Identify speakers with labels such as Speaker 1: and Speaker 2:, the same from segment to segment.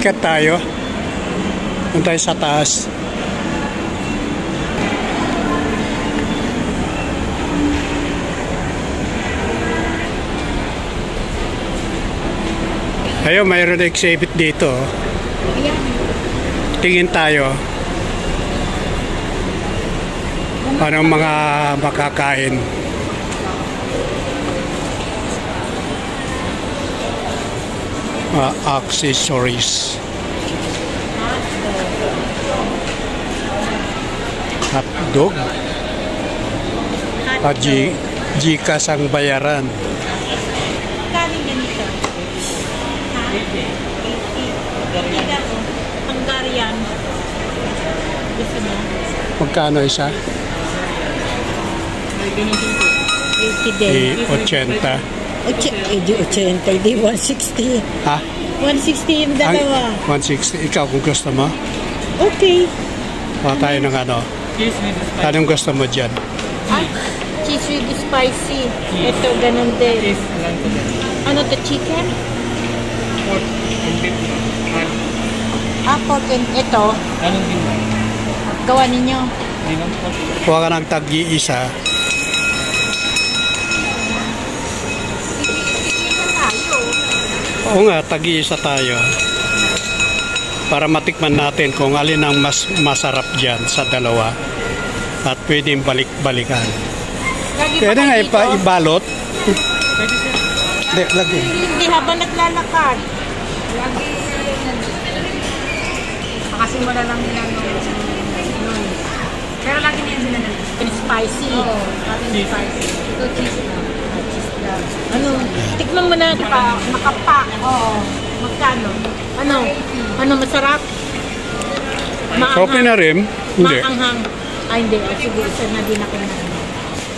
Speaker 1: Akyat tayo. Doon tayo sa taas. Ayun, mayroon na exhibit dito. Tingin tayo. Anong mga makakain? Accessories. Hotdog. Gcash ang bayaran.
Speaker 2: Kani ganito. Hungarian. Gusto mo?
Speaker 1: Magkano isa?
Speaker 2: 80 din.
Speaker 1: 80.
Speaker 2: 80, di 160.
Speaker 1: Ha?
Speaker 2: 160 yung dalawa.
Speaker 1: 160. Ikaw kung gusto mo?
Speaker 2: Okay.
Speaker 1: Tayo ng ano? Anong gusto mo dyan?
Speaker 2: Ay, cheese with spicy. Ito, ganun din. Ano to, chicken? Pork and ito. Gawa ninyo.
Speaker 1: Huwag ka ng tag-iisa. Oo nga, tag-iisa tayo. Para matikman natin kung alin ang mas masarap dyan sa dalawa. At pwedeng balik-balikan. Pwede nga ibalot. Hindi, lagi.
Speaker 2: Hindi habang naglalakad. Lagi. Makasimula lang nila nun. Pero lagi niyan sila na spicy. Oo, spicy. Ito cheese lang. Ano? Tikman mo na nakapa. Oo. Magkano? Ano masarap? Maanghang.
Speaker 1: Okay na rin. Hindi.
Speaker 2: Maanghang. Ay, hindi. Sige, isa na din ako na.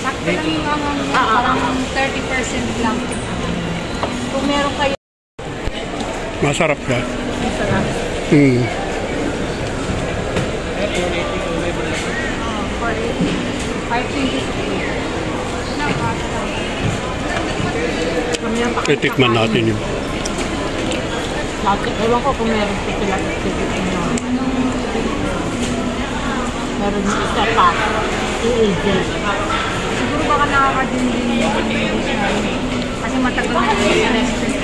Speaker 2: Sakto lang yung anghang. Parang 30% lang. Kung meron kayo.
Speaker 1: Masarap ka.
Speaker 2: Masarap.
Speaker 1: Hmm.
Speaker 2: 5
Speaker 1: Titikman natin yun.
Speaker 2: Ewan ko kung meron ko sila titikman nyo. Meron yung isa pa. EAJ. Siguro baka nakakadin din yung kasi matagal na yung